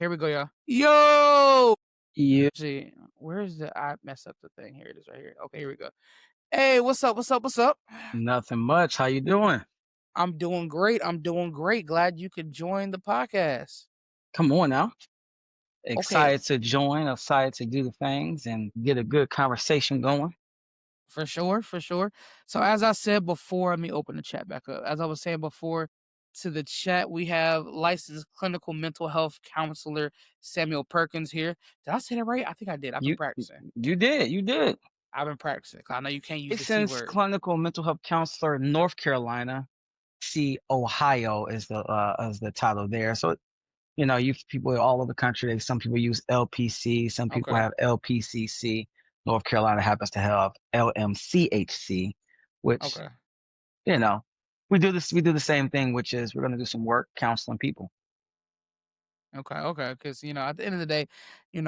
Here we go, y'all. Yo! Yeah, See, where's I messed up the thing. Here it is right here. Okay, here we go. Hey, what's up? What's up? What's up? nothing much. How you doing? I'm doing great. I'm doing great. Glad you could join the podcast. Come on now. Okay, Excited to join, excited to do the things and get a good conversation going. for sure, for sure. So as I said before, let me open the chat back up. As I was saying before, to the chat, we have licensed clinical mental health counselor Samuel Perkins here. Did I say that right? I think I did. I've been You practicing. you did, you did. I've been practicing. I know you can't use the T Licensed word. clinical mental health counselor, North Carolina. See, Ohio is the title there. So you people all over the country. Some people use LPC, some people Okay. have LPCC. North Carolina happens to have LMCHC, which Okay. you know we do this. We do the same thing, which is we're going to do some work counseling people. Okay, okay, because at the end of the day,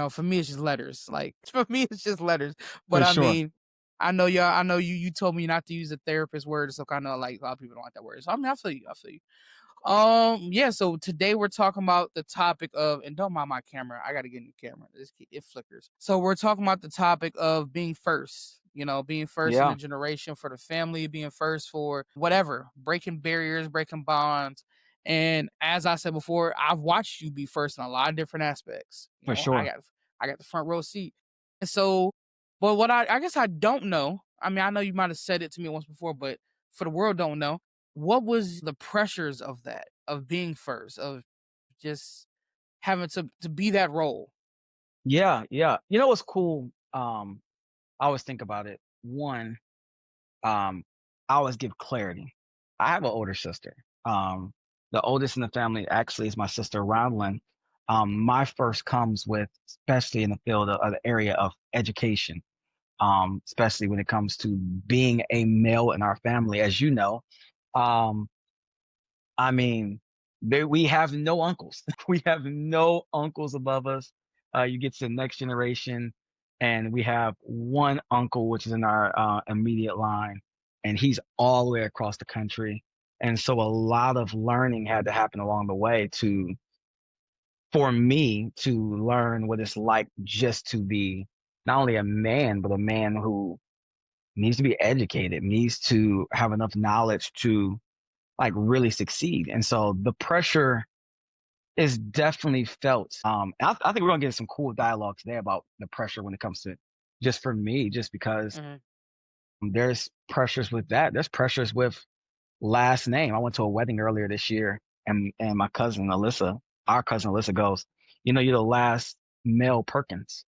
for me it's just letters. Like for me it's just letters. But For I sure. mean, I know y'all. I know you. You told me not to use the therapist word, so kind of like a lot of people don't like that word. So I mean, I feel you. I feel you. Yeah. So today we're talking about the topic of, and don't mind my camera. I got to get in the camera. It flickers. So we're talking about the topic of being first. Being first in the Yeah, generation for the family, being first for whatever, breaking barriers, breaking bonds. And as I said before, I've watched you be first in a lot of different aspects. for I sure. got the front row seat. And so, but what I guess I don't know. I mean, I know you might have said it to me once before, but for the world don't know, what was the pressures of that, of being first, of just having to be that role? Yeah, yeah. You know what's cool? I always think about it. One, I always give clarity. I have an older sister. The oldest in the family actually is my sister Ronlyn. My first comes with, especially in the field of the area of education, especially when it comes to being a male in our family. As you know, um, I mean, we have no uncles. We have no uncles above us. You get to the next generation, and we have one uncle, which is in our immediate line, and he's all the way across the country. And so a lot of learning had to happen along the way for me to learn what it's like just to be not only a man, but a man who needs to be educated, needs to have enough knowledge to like really succeed. And so the pressure is definitely felt. I think we're gonna get some cool dialogue today about the pressure when it comes to just for me, just because Mhm. there's pressures with that. There's pressures with last name. I went to a wedding earlier this year, and my cousin Alyssa, our cousin Alyssa goes, you're the last male Perkins,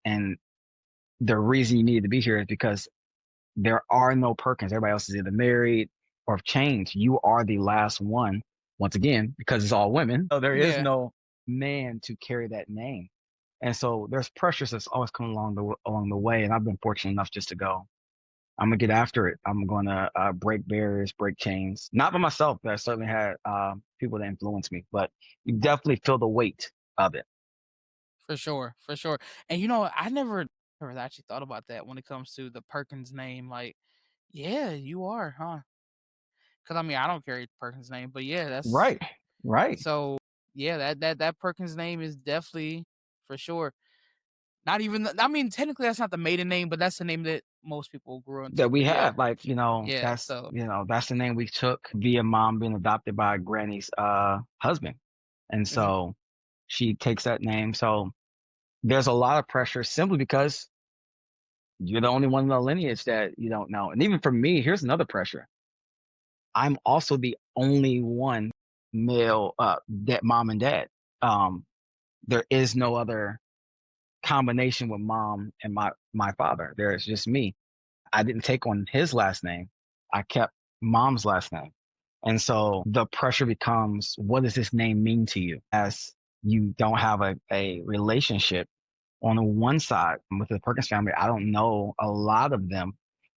and the reason you need to be here is because there are no Perkins. Everybody else is either married or have changed. You are the last one, once again, because it's all women. So there is Yeah, no man to carry that name. And so there's pressures that's always come along the way. And I've been fortunate enough just to go, I'm gonna get after it. I'm gonna break barriers, break chains. Not by myself, but I certainly had people that influenced me. But you definitely feel the weight of it. for sure, for sure. And I never actually thought about that when it comes to the Perkins name. Like, yeah, you are, huh? Because I mean, I don't carry Perkins name, but yeah, that's Right, right. so. Yeah, that Perkins name is definitely for sure. Not even. I mean, technically, that's not the maiden name, but that's the name that most people grew into. That we But yeah, have. Like, yeah. So that's the name we took via mom being adopted by Granny's husband. And mhm. so she takes that name. So there's a lot of pressure simply because you're the only one in the lineage that you don't know. And even for me, here's another pressure. I'm also the only one male that mom and dad. Um, there is no other combination with mom and my father. There's just me. I didn't take on his last name. I kept mom's last name. And so the pressure becomes, what does this name mean to you as you don't have a relationship on the one side with the Perkins family? I don't know a lot of them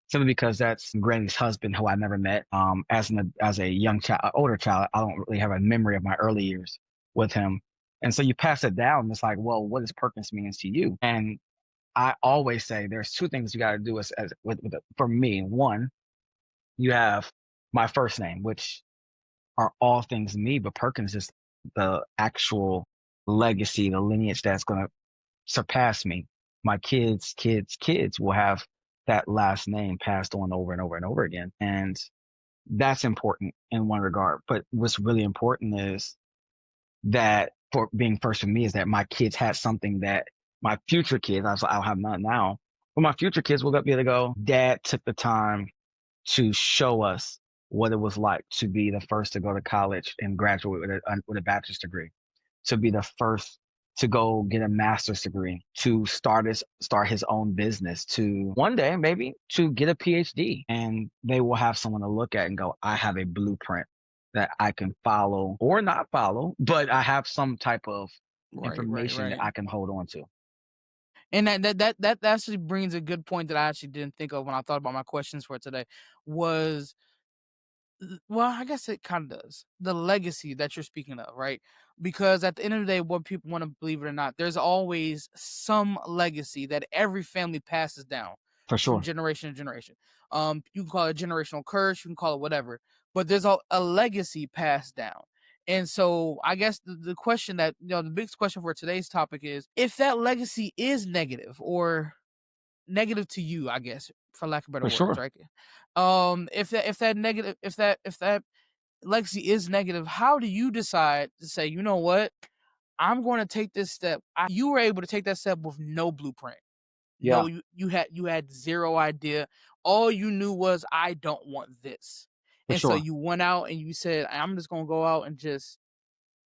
simply because that's Granny's husband who I never met. As a young child, older child, I don't really have a memory of my early years with him. And so you pass it down. It's like, well, what does Perkins means to you? And I always say there's two things you got to do for me. One, you have my first name, which are all things me, but Perkins is the actual legacy, the lineage that's going to surpass me. My kids will have that last name passed on over and over and over again. And that's important in one regard. But what's really important is that for being first for me is that my kids had something that my future kids, I'll have none now, but my future kids will be able to go, Dad took the time to show us what it was like to be the first to go to college and graduate with a bachelor's degree, to be the first to go get a master's degree, to start his own business, to one day maybe to get a PhD. And they will have someone to look at and go, I have a blueprint that I can follow or not follow, but I have some type of Right, right, information that right. I can hold on to. And that actually brings a good point that I actually didn't think of when I thought about my questions for today was well, I guess it kind of does. The legacy that you're speaking of, right? Because at the end of the day, what people want to believe it or not, there's always some legacy that every family passes down For from sure. generation to generation. You can call it generational curse, you can call it whatever, but there's a legacy passed down. And so I guess the question that the biggest question for today's topic is if that legacy is negative or negative to you, I guess, for lack of better For words, sure. right? If that negative if that legacy is negative, how do you decide to say, you know what, I'm going to take this step? You were able to take that step with no blueprint. No, Yeah, you had zero idea. All you knew was I don't want this, for and so sure. you went out and you said, I'm just gonna go out and just,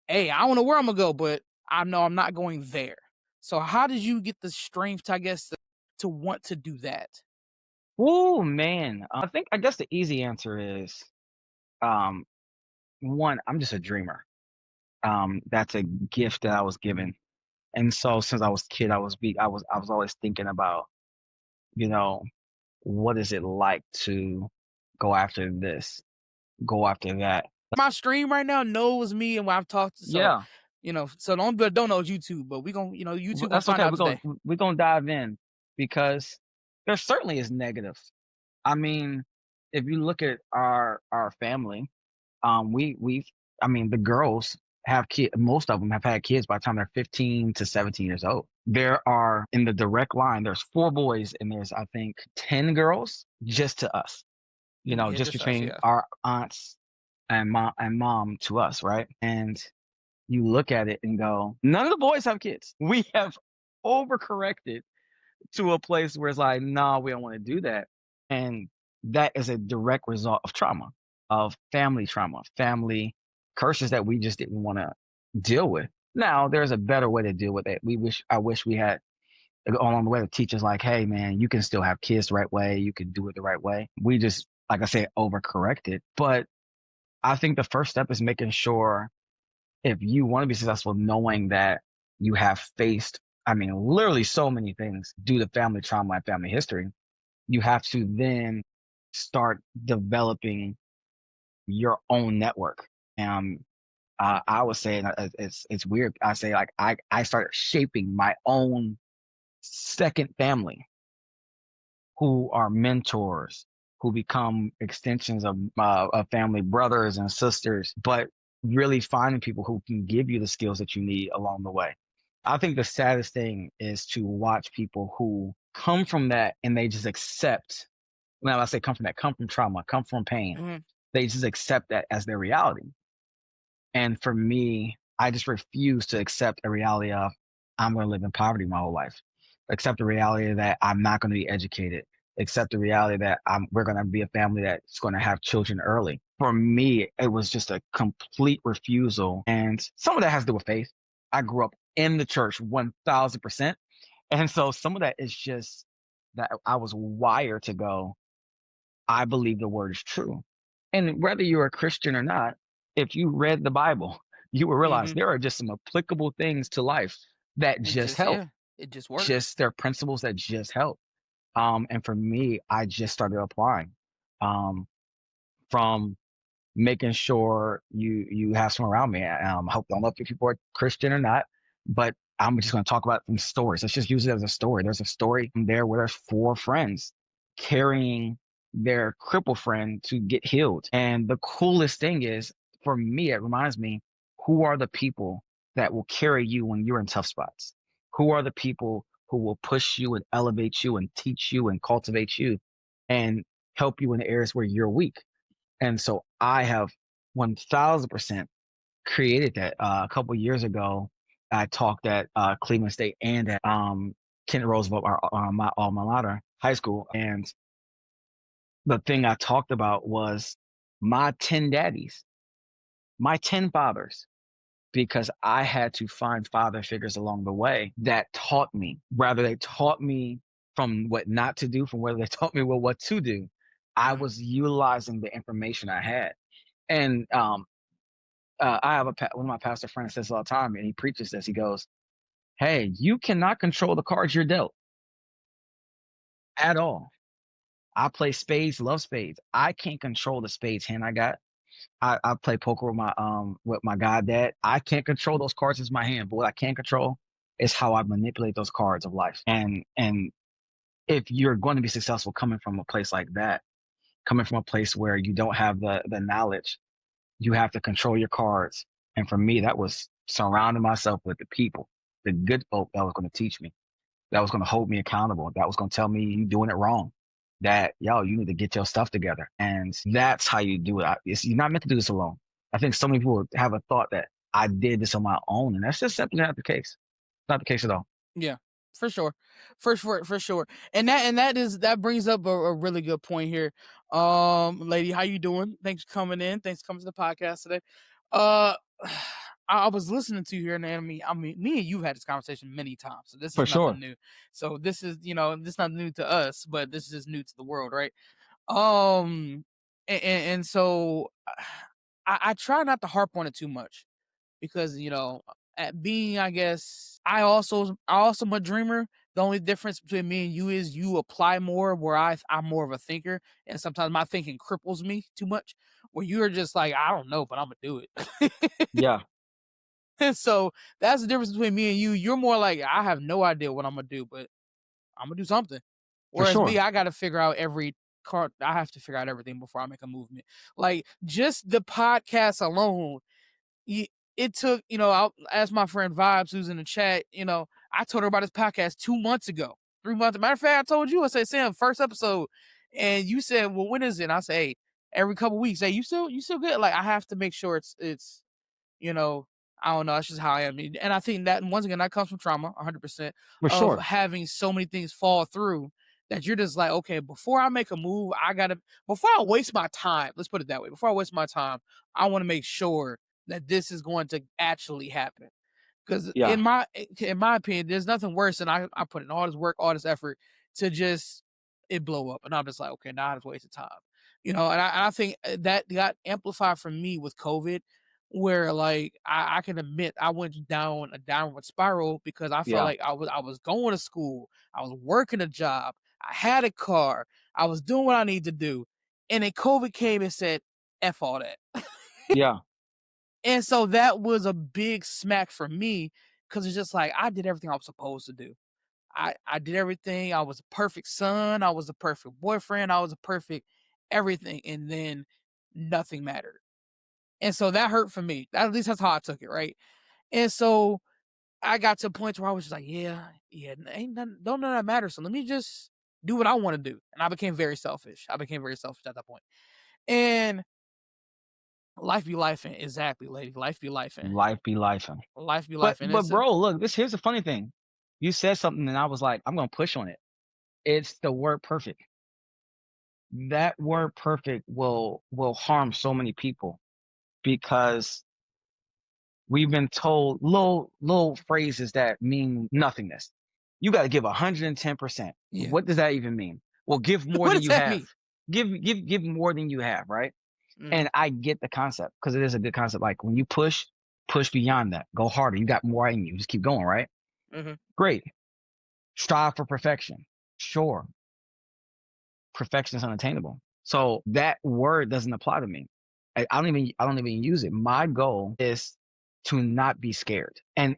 hey, I don't know where I'm gonna go, but I know I'm not going there. So how did you get the strength, to, I guess, to want to do that? Oh man. I guess the easy answer is um one, I'm just a dreamer. That's a gift that I was given. And so since I was a kid, I was always thinking about, you know, what is it like to go after this, go after that. My stream right now knows me and what I've talked to. So, Yeah, so don't know YouTube, but we gonna, YouTube gonna that's find okay. out today. We're gonna dive in because there certainly is negative. I mean, if you look at our family, we've I mean, the girls have kids. Most of them have had kids by the time they're 15 to 17 years old. There are in the direct line, there's 4 boys and there's I think 10 girls just to us. Yeah, Just just us, between yeah. our aunts and mom to us, right? And you look at it and go, none of the boys have kids. We have overcorrected to a place where it's like, "No, we don't wanna do that." And that is a direct result of trauma, family curses that we just didn't wanna deal with. Now, there's a better way to deal with it. I wish we had along the way to teach us like, "Hey, man, you can still have kids the right way. You can do it the right way." We just, like I said, overcorrected. But I think the first step is making sure if you wanna be successful, knowing that you have faced, I mean, literally so many things due to family trauma and family history, you have to then start developing your own network. Um, I was saying it's weird. I say like I started shaping my own second family who are mentors, who become extensions of family brothers and sisters, but really finding people who can give you the skills that you need along the way. I think the saddest thing is to watch people who come from that and they just accept. Now, I say come from that, come from trauma, come from pain. Mhm. They just accept that as their reality. And for me, I just refuse to accept a reality of I'm going to live in poverty my whole life. Accept the reality that I'm not going to be educated. Accept the reality that we're going to be a family that's going to have children early. For me, it was just a complete refusal. And some of that has to do with faith. I grew up in the church 1000%. And so some of that is just that I was wired to go, I believe the word is true. And whether you're a Christian or not, if you read the Bible, you will realize Mhm. there are just some applicable things to life that It just just, help. yeah, it just worked. Just there are principles that just help. And for me, I just started applying. Um, from making sure you have someone around me. I don't know if people are Christian or not, but I'm just going to talk about some stories. Let's just use it as a story. There's a story there where there's 4 friends carrying their crippled friend to get healed. And the coolest thing is, for me, it reminds me, who are the people? that will carry you when you're in tough spots? Who are the people who will push you and elevate you and teach you and cultivate you and help you in the areas where you're weak? And so I have 1000% created that. A couple years ago, I talked at Cleveland State and at Kent Roosevelt, my alma mater, high school. And the thing I talked about was my 10 daddies, my 10 fathers, because I had to find father figures along the way that taught me, rather they taught me from what not to do, from whether they taught me what to do. I Mhm. was utilizing the information I had. And I have one of my pastor friends says all the time, and he preaches this. He goes, "Hey, you cannot control the cards you're dealt at all. I play spades, love spades. I can't control the spades hand I got. I play poker with my goddad. I can't control those cards as my hand, but what I can control is how I manipulate those cards of life. And if you're going to be successful coming from a place like that, coming from a place where you don't have the knowledge, you have to control your cards. And for me, that was surrounding myself with the people, the good folk that was going to teach me, that was going to hold me accountable, that was going to tell me you doing it wrong, that, yo, you need to get your stuff together. And that's how you do it. You're not meant to do this alone. I think so many people have a thought that I did this on my own, and that's just simply not the case. Not the case at all. Yeah, for sure, for sure. And that brings up a really good point here. Lady, how you doing? Thanks for coming in. Thanks for coming to the podcast today. Uh, I was listening to you here, and I mean, me and you've had this conversation many times, so this is For nothing sure. new. So this is, this is not new to us, but this is new to the world, right? Um, and so I try not to harp on it too much because at being, I guess, I also am a dreamer. The only difference between me and you is you apply more, where I'm more of a thinker, and sometimes my thinking cripples me too much. Where you're just like, I don't know, but I'm gonna do it. Yeah, And so that's the difference between me and you. You're more like, I have no idea what I'm gonna do, but I'm gonna do something. for Whereas me, sure. I got to figure out every card. I have to figure out everything before I make a movement. Like just the podcast alone, y- it took, I'll ask my friend Vibes, who's in the chat, I told her about this podcast 2 months ago, 3 months. Matter of fact, I told you, I said, Sam, first episode. And you said, well, when is it? And I say, hey, every couple weeks. Hey, you still good? Like, I have to make sure it's, you know, I don't know. That's just how I am. And I think that, once again, that comes from trauma, 100%, For of sure. having so many things fall through that you're just like, okay, before I make a move, before I waste my time, let's put it that way, before I waste my time, I want to make sure that this is going to actually happen. Because Yeah. in my opinion, there's nothing worse than I put in all this work, all this effort to just it blow up, and I'm just like, okay, now I just wasted time, and I think that got amplified for me with COVID, where like I can admit I went down a downward spiral because I felt Yeah. like I was going to school, I was working a job, I had a car, I was doing what I need to do, and then COVID came and said, "F all that." Yeah. And so that was a big smack for me because it's just like I did everything I was supposed to do. I did everything. I was a perfect son. I was a perfect boyfriend. I was a perfect everything. And then nothing mattered. And so that hurt for me. At least that's how I took it, right? And so I got to a point where I was just like, yeah, yeah, ain't nothing, don't none of that matter. So let me just do what I want to do. And I became very selfish. I became very selfish at that point. And life be life, exactly, lady. Life be life, Life be life. life be But life, and but it's a bro, look, here's the funny thing. You said something and I was like, I'm gonna push on it. It's the word perfect. That word perfect will harm so many people because we've been told little phrases that mean nothingness. You got to give 110%. yeah. What does that even mean? Well, give more What than does you that have. mean? Give more than you have, right? Mhm, And I get the concept because it is a good concept. Like when you push beyond that. Go harder. You got more in you. Just keep going, right? mhm, Great. Strive for perfection. Sure. Perfection is unattainable. So that word doesn't apply to me. I don't even use it. My goal is to not be scared. And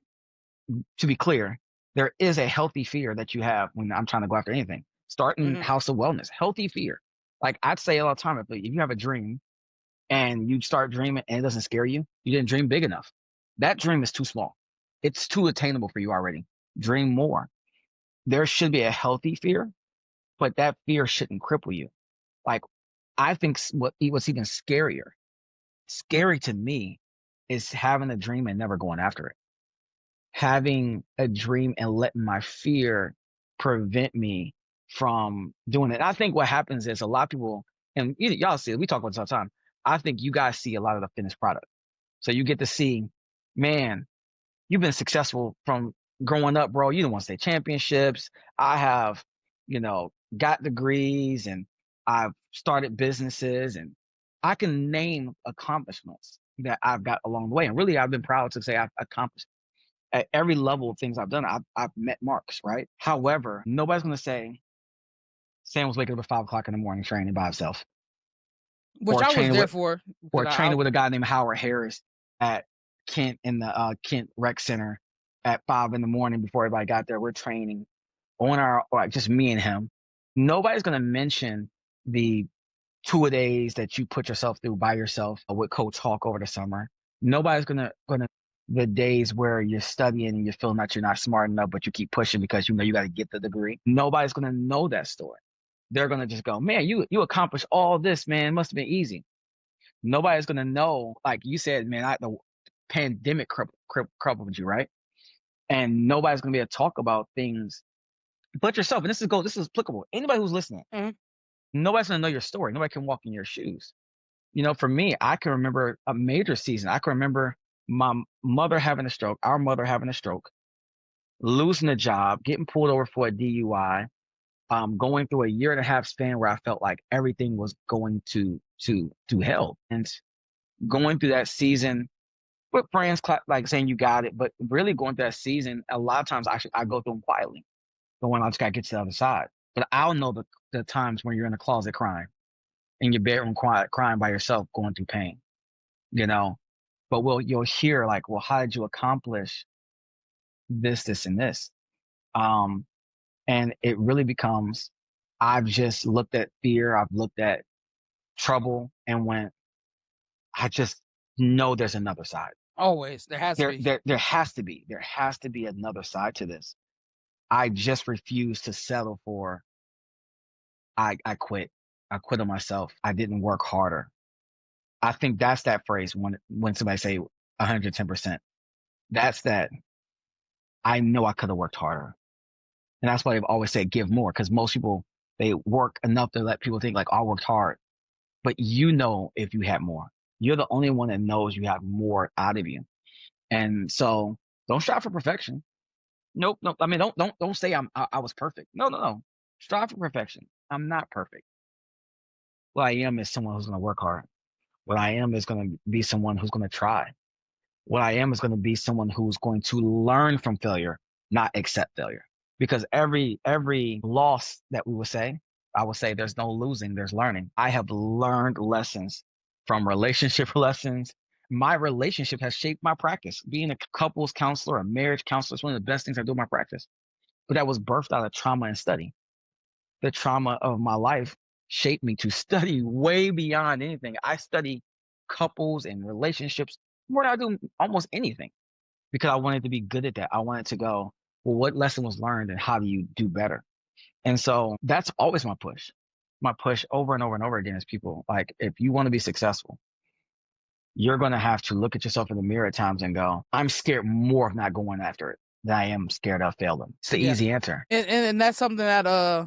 to be clear, there is a healthy fear that you have when I'm trying to go after anything. Starting mhm, House of Wellness, healthy fear. Like I'd say all the time, if you have a dream and you start dreaming and it doesn't scare you, you didn't dream big enough. That dream is too small. It's too attainable for you already. Dream more. There should be a healthy fear, but that fear shouldn't cripple you. Like, I think what's even scary to me is having a dream and never going after it. Having a dream and letting my fear prevent me from doing it. I think what happens is a lot of people, and y'all see it, we talk about this all the time. I think you guys see a lot of the finished product. So you get to see, man, you've been successful from growing up, bro. You done won state championships. I have, got degrees and I've started businesses and I can name accomplishments that I've got along the way. And really, I've been proud to say I've accomplished at every level of things I've done. I've met marks, right? However, nobody's going to say Sam was waking up at 5 o'clock in the morning training by himself which or I was training there with, for because or training with a guy named Howard Harris at Kent in the Kent Rec Center at 5 in the morning before everybody got there. We're training on our, or just me and him. Nobody's going to mention the 2 days that you put yourself through by yourself with Coach Hawk over the summer. Nobody's gonna the days where you're studying and you're feeling that you're not smart enough, but you keep pushing because you know you got to get the degree. Nobody's gonna know that story. They're gonna just go, man, you accomplished all this, man. It must have been easy. Nobody's gonna know, like you said, man. The pandemic crippled you, right? And nobody's gonna be able to talk about things but yourself. And this is applicable. Anybody who's listening, Mhm. nobody's gonna know your story. Nobody can walk in your shoes. For me, I can remember a major season. I can remember my mother having a stroke, our mother having a stroke, losing a job, getting pulled over for a DUI, going through a year and a half span where I felt like everything was going to hell, and going through that season with friends, like saying you got it, but really going through that season, a lot of times I go through them quietly, but when I just got to get to the other side. But I'll know the times when you're in the closet crying, in your bedroom crying by yourself, going through pain, you know. But you'll hear like, well, how did you accomplish this, and this? Um, and it really becomes, I've just looked at fear, I've looked at trouble, and went, I just know there's another side. Always, there has to be. There has to be another side to this. I just refuse to settle for, I quit. I quit on myself. I didn't work harder. I think that's that phrase when somebody say 110%. That's that. I know I could have worked harder. And that's why they've always said give more, because most people, they work enough to let people think like, oh, I worked hard. But if you had more. You're the only one that knows you have more out of you. And so don't strive for perfection. Nope, nope. I mean, don't say I was perfect. No, no, no. Strive for perfection. I'm not perfect. What I am is someone who's going to work hard. What I am is going to be someone who's going to try. What I am is going to be someone who's going to learn from failure, not accept failure. Because every loss that I would say there's no losing, there's learning. I have learned lessons from relationship lessons. My relationship has shaped my practice. Being a couples counselor, a marriage counselor is one of the best things I do in my practice. But that was birthed out of trauma and study. The trauma of my life shaped me to study way beyond anything. I study couples and relationships more than I do almost anything, because I wanted to be good at that. I wanted to go, well, what lesson was learned and how do you do better? And so that's always my push. My push over and over and over again is people like, if you want to be successful, you're going to have to look at yourself in the mirror at times and go, I'm scared more of not going after it than I am scared of failing. It's the Yeah, easy answer. and that's something that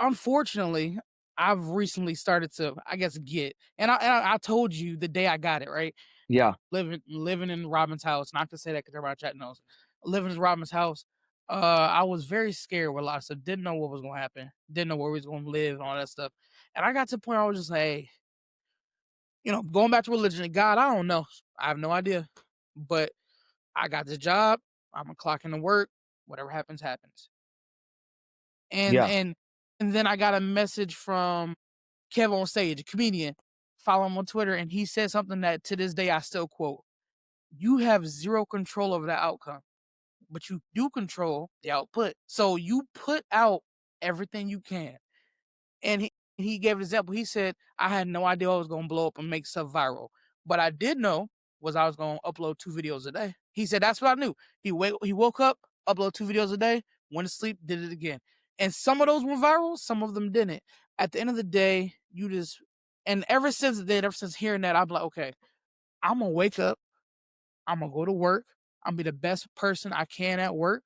unfortunately I've recently started to, I guess, get. And I told you the day I got it, right? Yeah. Living in Robin's house. Not to say that because everybody chat knows. Living in Robin's house. I was very scared with a lot of stuff. Didn't know what was gonna happen. Didn't know where we was gonna live and all that stuff. And I got to the point where I was just like, hey, going back to religion and God, I don't know. I have no idea. But I got this job. I'm gonna clock into work. Whatever happens, happens. And Yeah. and and then I got a message from Kevin on stage, a comedian. Follow him on Twitter, and he said something that to this day I still quote: "You have zero control over the outcome, but you do control the output. So you put out everything you can." And he gave an example. He said, "I had no idea I was gonna blow up and make stuff viral, but I did know was I was gonna upload 2 videos a day. He said that's what I knew. He woke up, upload 2 videos a day, went to sleep, did it again. And some of those were viral, some of them didn't. At the end of the day, you just and ever since then, ever since hearing that, I'm like, okay, I'm gonna wake up, I'm gonna go to work, I'm gonna be the best person I can at work.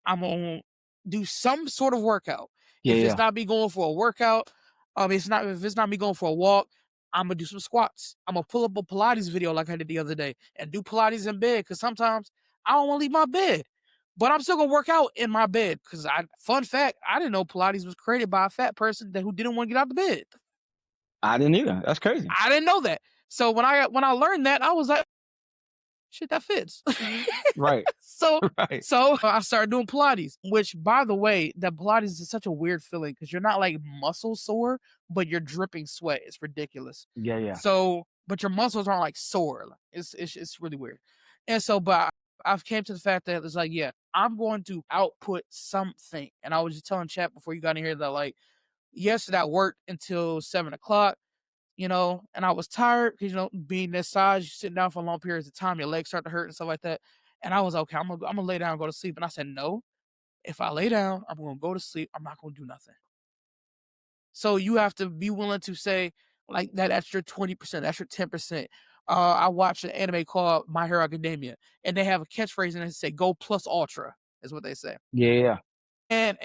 I'm gonna do some sort of workout. Yeah, If it's yeah. not me going for a workout, it's not if it's not me going for a walk, I'm gonna do some squats. I'm gonna pull up a Pilates video like I did the other day and do Pilates in bed because sometimes I don't want to leave my bed, but I'm still gonna work out in my bed because I. Fun fact, I didn't know Pilates was created by a fat person who didn't want to get out of bed. I didn't either. That's crazy. I didn't know that. So when I learned that, I was like, shit, that fits. Right. so Right. so I started doing Pilates, which by the way, that Pilates is such a weird feeling because you're not like muscle sore, but you're dripping sweat. It's ridiculous. Yeah, yeah. So, but your muscles aren't like sore. Like, it's really weird. And so, but I've came to the fact that it's like, yeah, I'm going to output something. And I was just telling chat before you got in here that like yesterday I worked until 7 o'clock, and I was tired because being this size, you sit down for long periods of time, your legs start to hurt and stuff like that. And I was okay. I'm gonna lay down and go to sleep. And I said, no. If I lay down, I'm gonna go to sleep. I'm not gonna do nothing. So you have to be willing to say like that extra 20%, extra 10%. I watched an anime called My Hero Academia, and they have a catchphrase and they say "Go plus ultra" is what they say. Yeah, yeah. And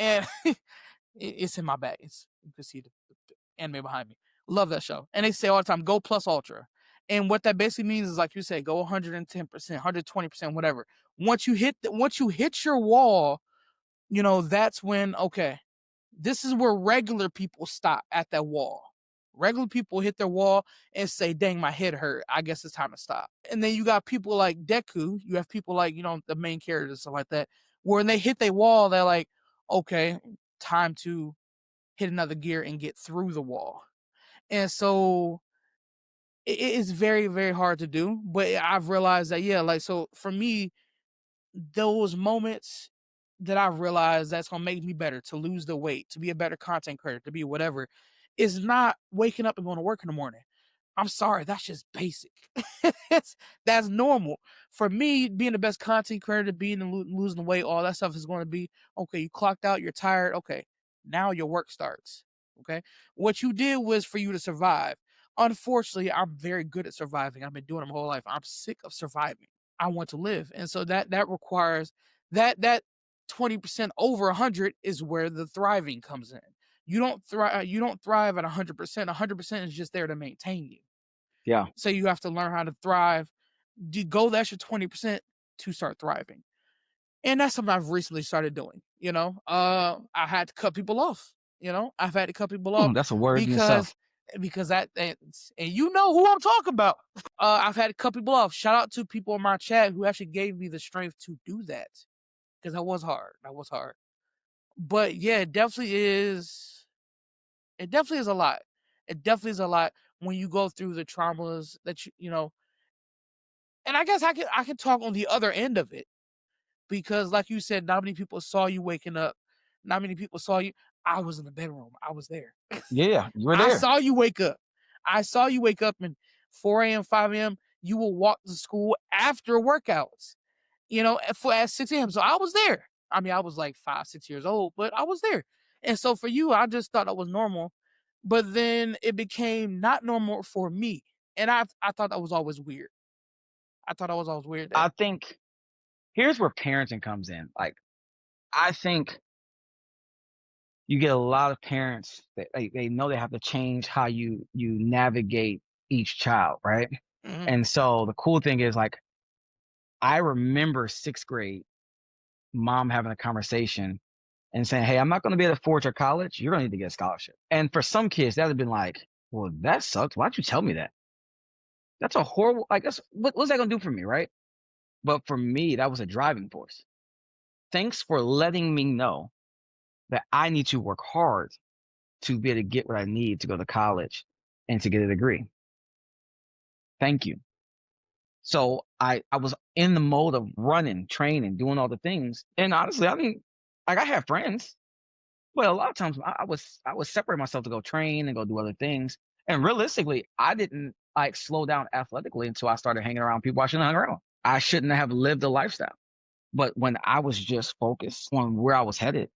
it's in my bag. You can see the anime behind me. Love that show. And they say all the time, go plus ultra. And what that basically means is like you say, go 110%, 120%, whatever. Once you hit your wall, that's when, okay, this is where regular people stop at that wall. Regular people hit their wall and say, dang, my head hurt. I guess it's time to stop. And then you got people like Deku. You have people like, the main characters, stuff like that, where when they hit their wall, they're like, okay, time to hit another gear and get through the wall. And so it's very, very hard to do. But I've realized that, yeah, like, so for me, those moments that I've realized that's gonna make me better, to lose the weight, to be a better content creator, to be whatever, is not waking up and going to work in the morning. I'm sorry, that's just basic. That's normal. For me, being the best content creator, being and losing the weight, all that stuff is going to be okay. You clocked out, you're tired. Okay, now your work starts. Okay, what you did was for you to survive. Unfortunately, I'm very good at surviving. I've been doing it my whole life. I'm sick of surviving. I want to live, and so that requires that 20% over 100 is where the thriving comes in. You don't thrive. You don't thrive at 100%. 100% is just there to maintain you. Yeah. So you have to learn how to thrive. Go the extra 20% to start thriving, and that's something I've recently started doing. I had to cut people off. I've had to cut people off That's a word in itself. because and you know who I'm talking about. I've had to cut people off. Shout out to people in my chat who actually gave me the strength to do that because that was hard. That was hard. But yeah, it definitely is. It definitely is a lot. It definitely is a lot when you go through the traumas that and I guess I can talk on the other end of it because like you said, not many people saw you waking up. Not many people saw you. I was in the bedroom. I was there. Yeah, you were I there. saw you wake up. I saw you wake up and 4 a.m., 5 a.m. You will walk to school after workouts, at 6 a.m. So I was there. I mean, I was like 5, 6 years old, but I was there. And so for you, I just thought that was normal. But then it became not normal for me. And I thought that was always weird. I thought that was always weird that I think here's where parenting comes in. Like, I think you get a lot of parents that they know they have to change how you navigate each child, right? mhm, And so the cool thing is like I remember 6th grade, mom having a conversation and saying, "Hey, I'm not going to be able to afford your college. You're going to need to get a scholarship." And for some kids, that would have been like, "Well, that sucks. Why'd you tell me that? That's a horrible. Like, what's that going to do for me, right?" But for me, that was a driving force. Thanks for letting me know that I need to work hard to be able to get what I need to go to college and to get a degree. Thank you. So I was in the mode of running, training, doing all the things. And honestly, I mean, like I have friends, but a lot of times I was separate myself to go train and go do other things. And realistically, I didn't. like slow down athletically until I started hanging around people I shouldn't have hung around. I shouldn't have lived the lifestyle. But when I was just focused on where I was headed,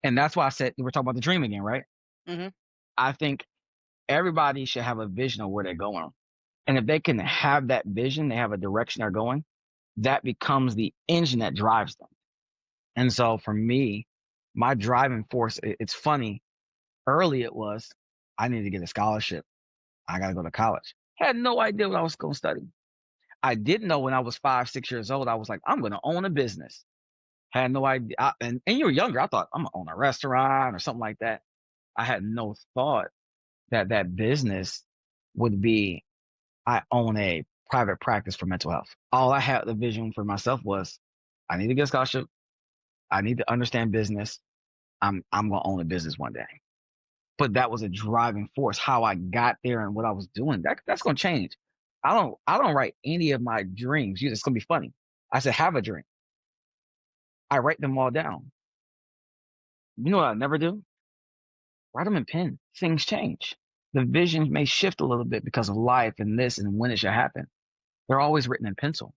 and that's why I said we're talking about the dream again, right? Mhm. I think everybody should have a vision of where they're going. And if they can have that vision, they have a direction they're going, that becomes the engine that drives them. And so for me, my driving force, it's funny. Early it was, I need to get a scholarship. I got to go to college. Had no idea what I was going to study. I didn't know when I was 5, 6 years old, I was like, I'm going to own a business. Had no idea. And you were younger. I thought I'm going to own a restaurant or something like that. I had no thought that that business would be, I own a private practice for mental health. All I had the vision for myself was, I need to get a scholarship. I need to understand business. I'm gonna own a business one day. But that was a driving force. How I got there and what I was doing. That's gonna change. I don't write any of my dreams. It's gonna be funny. I said have a dream. I write them all down. You know what I never do? Write them in pen. Things change. The vision may shift a little bit because of life and this and when it should happen. They're always written in pencil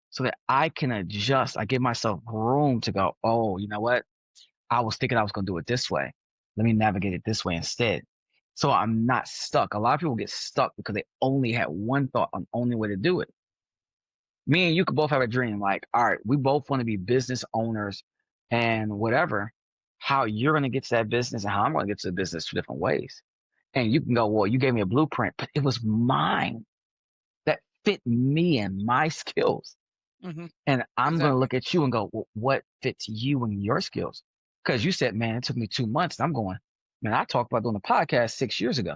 so that I can adjust. I give myself room to go, oh, you know what? I was thinking I was going to do it this way. Let me navigate it this way instead. So I'm not stuck. A lot of people get stuck because they only had one thought on only way to do it. Me and you could both have a dream like, all right, we both want to be business owners and whatever. How you're going to get to that business and how I'm going to get to the business 2 different ways. And you can go, well, you gave me a blueprint, but it was mine that fit me and my skills. Mhm. And I'm going to Exactly. look at you and go, well, what fits you and your skills? Because you said, man, it took me 2 months. And I'm going, man, I talked about doing a podcast 6 years ago.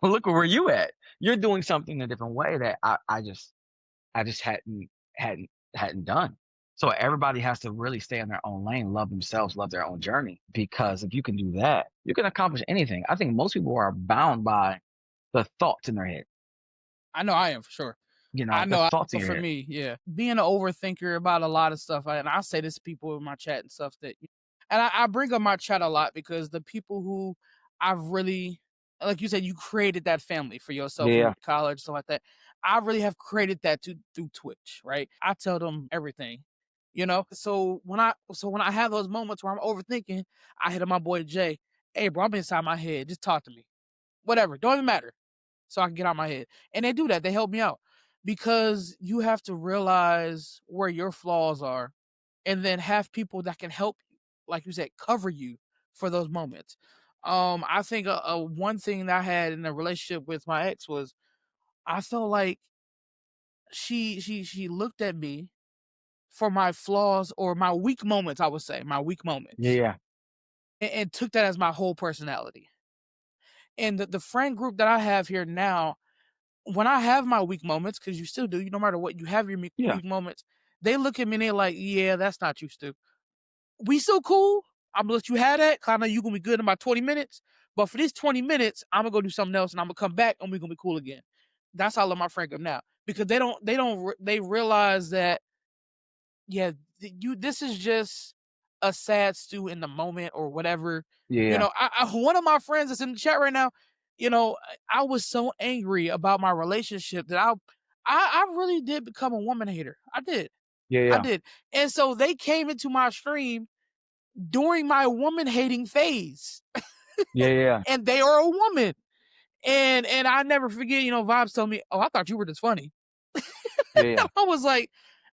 Look where you at. You're doing something in a different way that I just hadn't done. So everybody has to really stay in their own lane, love themselves, love their own journey. Because if you can do that, you can accomplish anything. I think most people are bound by the thoughts in their head. I know I am for sure. I The know. thoughts in your For head. me, yeah, being an overthinker about a lot of stuff, and I say this to people in my chat and stuff that, and I bring up my chat a lot because the people who I've really, like you said, you created that family for yourself when you Yeah. were in college, stuff like that. I really have created that through Twitch, right? I tell them everything, So when I have those moments where I'm overthinking, I hit up my boy Jay. Hey, bro, I'm inside my head. Just talk to me. Whatever, don't even matter, so I can get out my head. And they do that. They help me out because you have to realize where your flaws are and then have people that can help you, like you said, cover you for those moments. I think a one thing that I had in a relationship with my ex was I felt like she looked at me for my flaws or my weak moments, I would say, my weak Yeah. moments, Yeah. and took that as my whole personality. And the friend group that I have here now, when I have my weak moments, because you still do, no matter what, you have your Yeah. weak moments. They look at me and they're like, "Yeah, that's not you, Stu. We still cool. I'm gonna let you have that. Cause I know you gonna be good in about 20 minutes. But for these 20 minutes, I'm gonna go do something else, and I'm gonna come back, and we're gonna be cool again." That's how I love my friend group now because they realize that, yeah, this is just a sad stew in the moment or whatever. Yeah. One of my friends that's in the chat right now, I was so angry about my relationship that I really did become a woman hater. I did. Yeah. I Yeah. did. And so they came into my stream during my woman hating phase, Yeah. Yeah. and they are a woman. And I never forget, Vibes told me, "Oh, I thought you were just funny." Yeah. Yeah. I was like,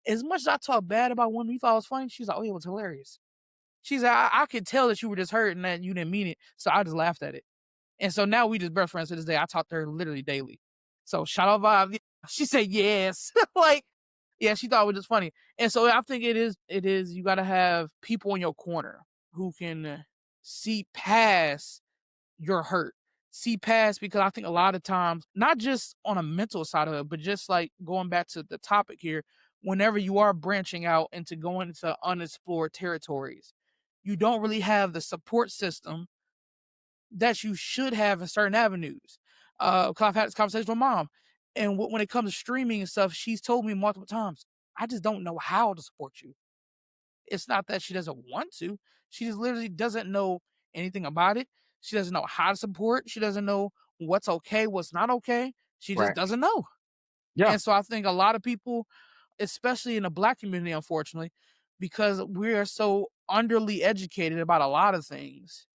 as much as I talk bad about women, you thought it was funny? She's like, "Oh, yeah, it was hilarious." She's like, I could tell that you were just hurt and that you didn't mean it. So I just laughed at it. And so now we just best friends to this day. I talk to her literally daily. So shout out Vibe. She said yes. Like, yeah, she thought it was just funny. And so I think it is, you gotta have people in your corner who can see past your hurt. See past, because I think a lot of times, not just on a mental side of it, but just like going back to the topic here, whenever you are branching out into going into unexplored territories, you don't really have the support system that you should have in certain avenues. 'Cause I've had this conversation with mom, and when it comes to streaming and stuff, she's told me multiple times, I just don't know how to support you. It's not that she doesn't want to. She just literally doesn't know anything about it. She doesn't know how to support. She doesn't know what's okay, what's not okay. She just Right. doesn't know. Yeah. And so I think a lot of people, especially in the black community, unfortunately, because we are so underly educated about a lot of things,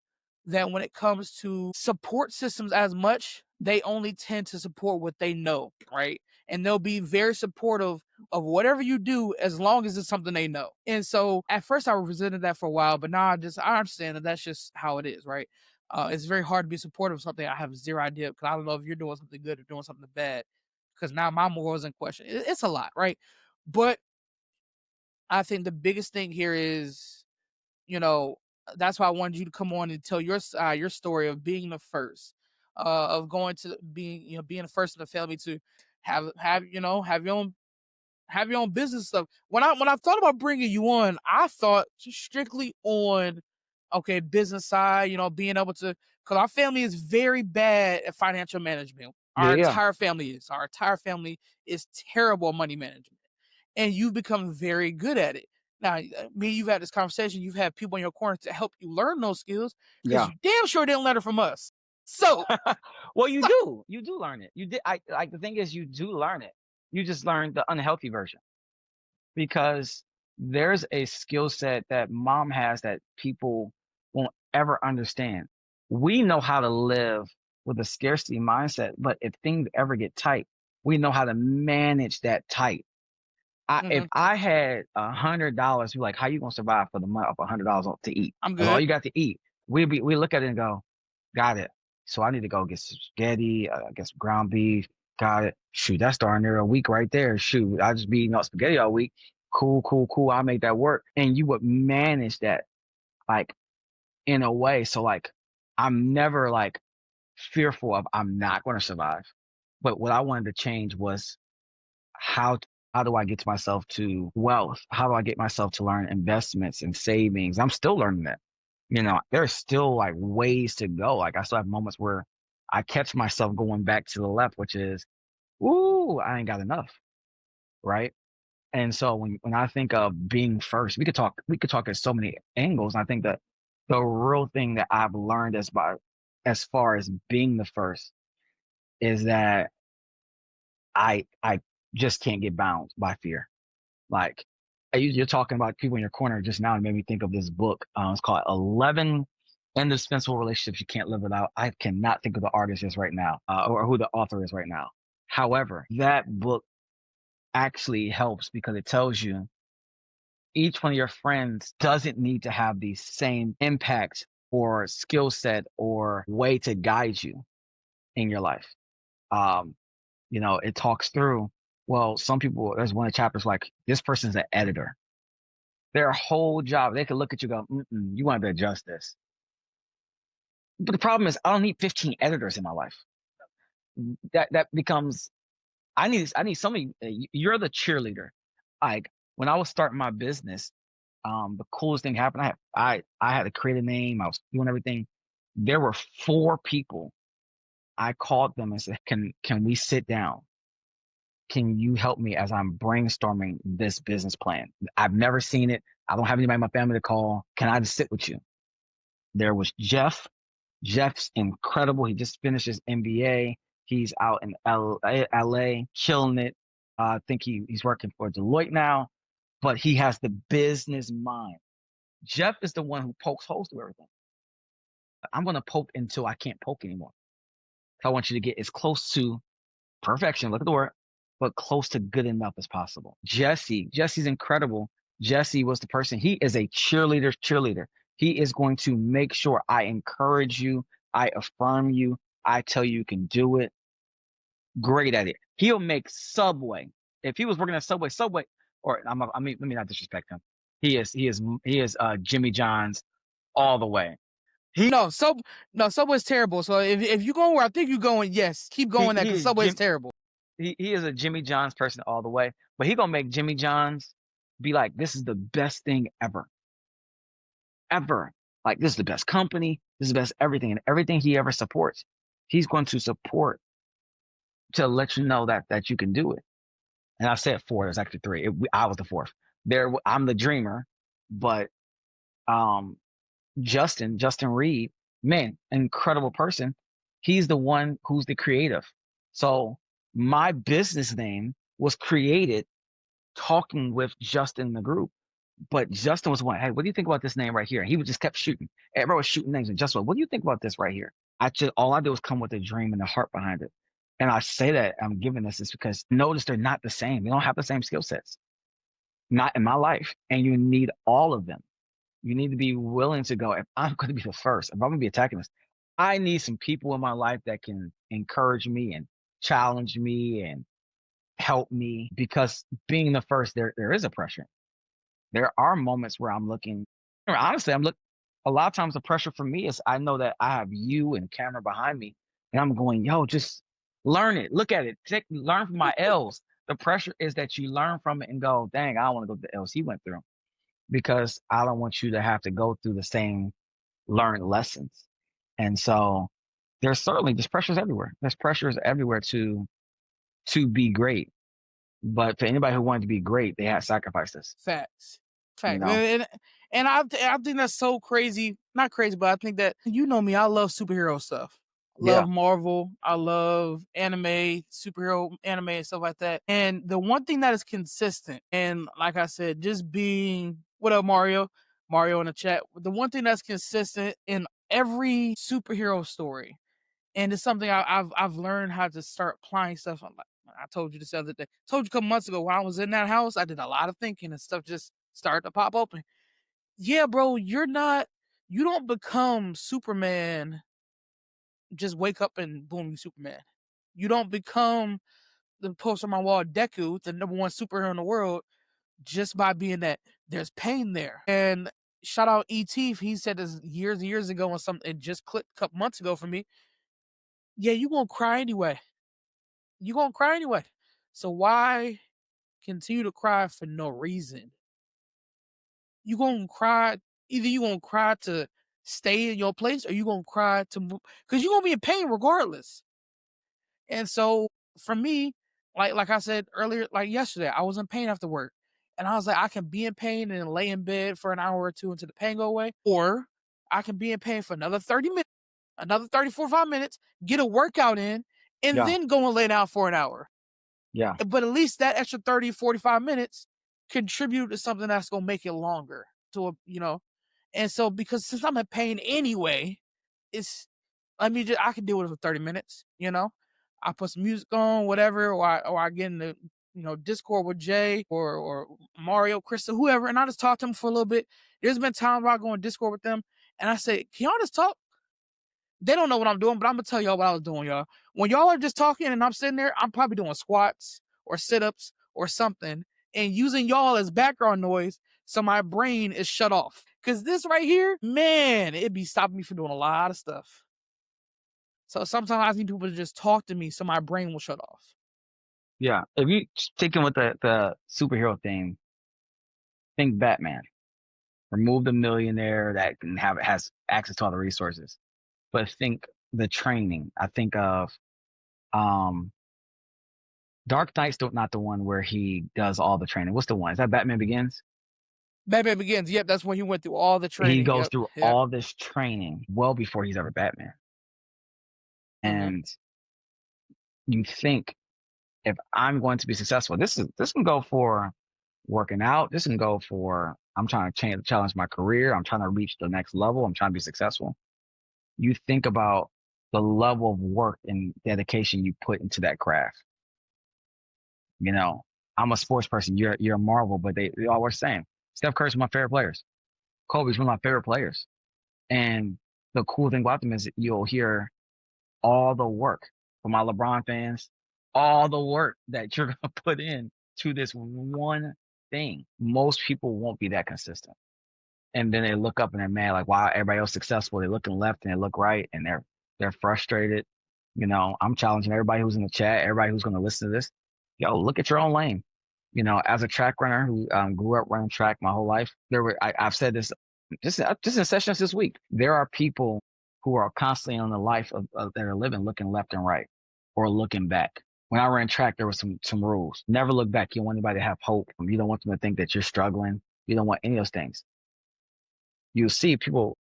that when it comes to support systems as much, they only tend to support what they know, right? And they'll be very supportive of whatever you do as long as it's something they know. And so at first I resented that for a while, but now I understand that that's just how it is, right? It's very hard to be supportive of something I have zero idea because I don't know if you're doing something good or doing something bad. Because now my morals in question. It's a lot, right? But I think the biggest thing here is, you know, that's why I wanted you to come on and tell your story of being the first, of going to being, being the first in the family to have your own business stuff. When I thought about bringing you on, I thought just strictly on, okay, business side, being able to, because our family is very bad at financial management. Yeah. Our Yeah. entire family is. Our entire family is terrible at money management, and you've become very good at it. Now, me and you've had this conversation. You've had people in your corner to help you learn those skills because Yeah. you damn sure didn't learn it from us. So, Well, you do learn it. You did. I like the thing is you do learn it. You just learn the unhealthy version because there's a skill set that mom has that people won't ever understand. We know how to live with a scarcity mindset, but if things ever get tight, we know how to manage that tight. If mhm, I had $100, we're like, how you gonna survive for the month of $100 to eat? I'm That's all good. you got to eat. We look at it and go, got it. So I need to go get some spaghetti, get some ground beef. Got it. Shoot, that's darn near a week right there. Shoot, I just be eating up spaghetti all week. Cool, cool, cool. I'll make that work. And you would manage that like in a way. So like I'm never like fearful of I'm not gonna survive. But what I wanted to change was how how do I get to myself to wealth? How do I get myself to learn investments and savings? I'm still learning that. There's still like ways to go. Like I still have moments where I catch myself going back to the left, which is, ooh, I ain't got enough. Right. And so when I think of being first, we could talk at so many angles. And I think that the real thing that I've learned as far as being the first is that I just can't get bound by fear. Like you're talking about people in your corner just now, and made me think of this book. It's called 11 Indispensable Relationships You Can't Live Without. I cannot think of the artist is right now, or who the author is right now. However, that book actually helps because it tells you each one of your friends doesn't need to have the same impact or skill set or way to guide you in your life. Um, it talks through, well, some people, there's one of the chapters like, this person's an editor. Their whole job, they could look at you and go, you want to adjust this. But the problem is, I don't need 15 editors in my life. That becomes, I need somebody. You're the cheerleader. Like when I was starting my business, the coolest thing happened. I had to create a name. I was doing everything. There were 4 people. I called them and said, can we sit down? Can you help me as I'm brainstorming this business plan? I've never seen it. I don't have anybody in my family to call. Can I just sit with you? There was Jeff. Jeff's incredible. He just finished his MBA. He's out in LA, killing it. I think he's working for Deloitte now, but he has the business mind. Jeff is the one who pokes holes through everything. I'm going to poke until I can't poke anymore. So I want you to get as close to perfection, look at the word, but close to good enough as possible. Jesse's incredible. Jesse was the person. He is a cheerleader. He is going to make sure I encourage you. I affirm you. I tell you can do it. Great at it. He'll make Subway. If he was working at Subway, or I mean, let me not disrespect him. He is Jimmy John's all the way. He no, no, Subway's terrible. So if you going where I think you're going, yes, keep he going there he because is Subway's Jim. terrible. He is a Jimmy John's person all the way, but he gonna make Jimmy John's be like, this is the best thing ever, ever. Like this is the best company, this is the best everything, and everything he ever supports, he's going to support to let you know that you can do it. And I said 4. There's actually 3. I was the 4th. I'm the dreamer, but um, Justin Reed, man, incredible person. He's the one who's the creative. So my business name was created talking with Justin in the group. But Justin was one, hey, what do you think about this name right here? And he would just kept shooting. Everybody was shooting names. And Justin, what do you think about this right here? All I did was come with a dream and the heart behind it. And I say that I'm giving this is because notice they're not the same. They don't have the same skill sets, not in my life. And you need all of them. You need to be willing to go, if I'm going to be the first, if I'm going to be attacking this, I need some people in my life that can encourage me and challenge me and help me because being the first, there is a pressure. There are moments where I'm looking, or honestly, I'm look. A lot of times the pressure for me is I know that I have you and camera behind me, and I'm going, yo, just learn it, look at it, learn from my L's. The pressure is that you learn from it and go, dang, I don't want to go through the L's he went through because I don't want you to have to go through the same learned lessons. And so there's pressures everywhere. There's pressures everywhere to be great. But for anybody who wanted to be great, they had sacrifices, Facts. you Facts. know? And I think that's so crazy. Not crazy, but I think that you know me, I love superhero stuff. Yeah, Love Marvel. I love anime, superhero anime and stuff like that. And the one thing that is consistent, and like I said, just being what up, Mario? Mario in the chat. The one thing that's consistent in every superhero story, and it's something I've learned how to start applying stuff. Like I told you this the other day. Told you a couple months ago when I was in that house, I did a lot of thinking and stuff just started to pop open. Yeah, bro, you don't become Superman, just wake up and boom, you Superman. You don't become the poster on my wall Deku, the number one superhero in the world, just by being that there's pain there. And shout out E.T. He said this years and years ago on something it just clicked a couple months ago for me. Yeah, you gonna cry anyway. You gonna cry anyway. So why continue to cry for no reason? You gonna cry, either you gonna cry to stay in your place or you gonna cry to move because you gonna be in pain regardless. And so for me, like I said earlier, like yesterday, I was in pain after work. And I was like, I can be in pain and lay in bed for an hour or two until the pain go away. Or I can be in pain for another 30 minutes, another 30, 45 minutes, get a workout in, and yeah, then go and lay down for an hour. yeah, But at least that extra 30, 45 minutes contribute to something that's going to make it longer to a. And so because since I'm in pain anyway, it's I can deal with it for 30 minutes. I put some music on, whatever, or I get in the Discord with Jay or Mario, Krista, whoever, and I just talk to them for a little bit. There's been times where I go in Discord with them and I say, can y'all just talk? They don't know what I'm doing, but I'm gonna tell y'all what I was doing, y'all. When y'all are just talking and I'm sitting there, I'm probably doing squats or sit-ups or something and using y'all as background noise so my brain is shut off. Cause this right here, man, it'd be stopping me from doing a lot of stuff. So sometimes I need people to just talk to me so my brain will shut off. yeah. If you sticking with the superhero thing, think Batman. Remove the millionaire that has access to all the resources. But think the training. I think of um Dark Knight's not the one where he does all the training. What's the one? Is that Batman Begins? Batman Begins. Yep, that's when he went through all the He training. goes Yep, through yep. all this training well before he's ever Batman. Mm-hmm. And you think if I'm going to be successful, this can go for working out. This can go for I'm trying to challenge my career. I'm trying to reach the next level. I'm trying to be successful. You think about the level of work and dedication you put into that craft. You know, I'm a sports person. You're a Marvel, but they all were the same. Steph Curry's one of my favorite players. Kobe's one of my favorite players. And the cool thing about them is you'll hear all the work for my LeBron fans, all the work that you're gonna put in to this one thing. Most people won't be that consistent. And then they look up and they're mad, like, wow, everybody else successful. They looking left and they look right and they're frustrated. You know, I'm challenging everybody who's in the chat, everybody who's gonna listen to this. Yo, look at your own lane. You know, as a track runner who grew up running track my whole life, I've said this just in sessions this week. There are people who are constantly on the life of that are living, looking left and right, or looking back. When I ran track, there was some rules. Never look back. You don't want anybody to have hope. You don't want them to think that you're struggling. You don't want any of those things. You see people.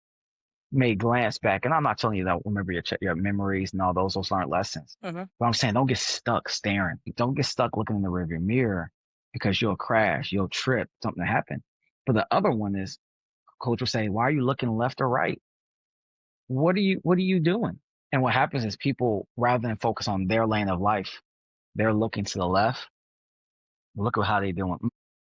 may glance back, and I'm not telling you that remember your memories and all those learned lessons. Mhm. But I'm saying don't get stuck staring. Don't get stuck looking in the rearview mirror because you'll crash, you'll trip, something will happen. But the other one is coach will say, "Why are you looking left or right? What are you doing?" And what happens is people, rather than focus on their lane of life, they're looking to the left. Look at how they doing.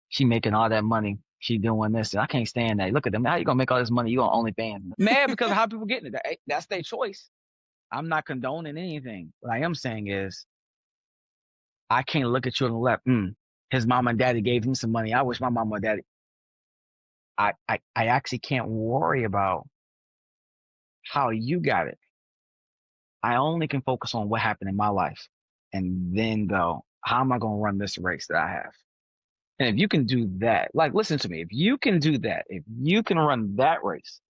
She making all that money. She doing this. I can't stand that. Look at them. How you gonna make all this money? You on OnlyFans? Mad because of how people getting it. That's their choice. I'm not condoning anything. What I am saying is, I can't look at you on the left. His mom and daddy gave him some money. I wish my mom or daddy. I actually can't worry about how you got it. I only can focus on what happened in my life, and then go, how am I gonna run this race that I have? And if you can do that, like, listen to me, if you can do that, if you can run that race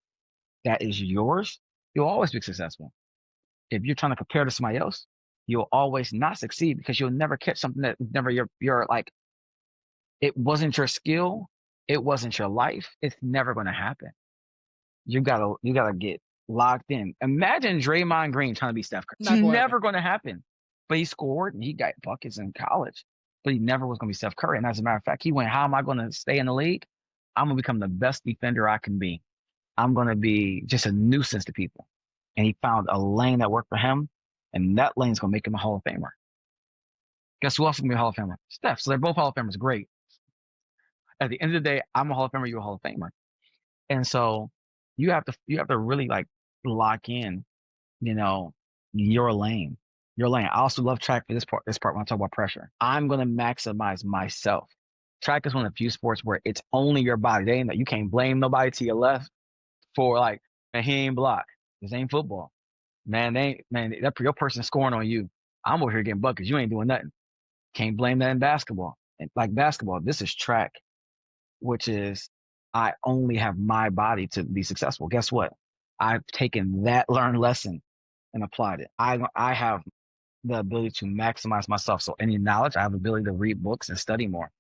that is yours, you'll always be successful. If you're trying to compare to somebody else, you'll always not succeed because you'll never catch something that never your like, it wasn't your skill, it wasn't your life. It's never going to happen. You gotta get locked in. Imagine Draymond Green trying to be Steph Curry. It's Not gonna happen. never going to happen. But he scored and he got buckets in college. But he never was going to be Steph Curry. And as a matter of fact, he went, how am I going to stay in the league? I'm going to become the best defender I can be. I'm going to be just a nuisance to people. And he found a lane that worked for him. And that lane's going to make him a Hall of Famer. Guess who else is going to be a Hall of Famer? Steph. So they're both Hall of Famers. Great. At the end of the day, I'm a Hall of Famer. You're a Hall of Famer. And so you have to really like lock in, you know, your lane. Your lane. I also love track for this part when I talk about pressure. I'm gonna maximize myself. Track is one of the few sports where it's only your body. They ain't, you can't blame nobody to your left for like, man, he ain't block. This ain't football. Man, that your person scoring on you. I'm over here getting buckets. You ain't doing nothing. Can't blame that in basketball. And like basketball, this is track, which is I only have my body to be successful. Guess what? I've taken that learned lesson and applied it. I have the ability to maximize myself. So any knowledge, I have the ability to read books and study more.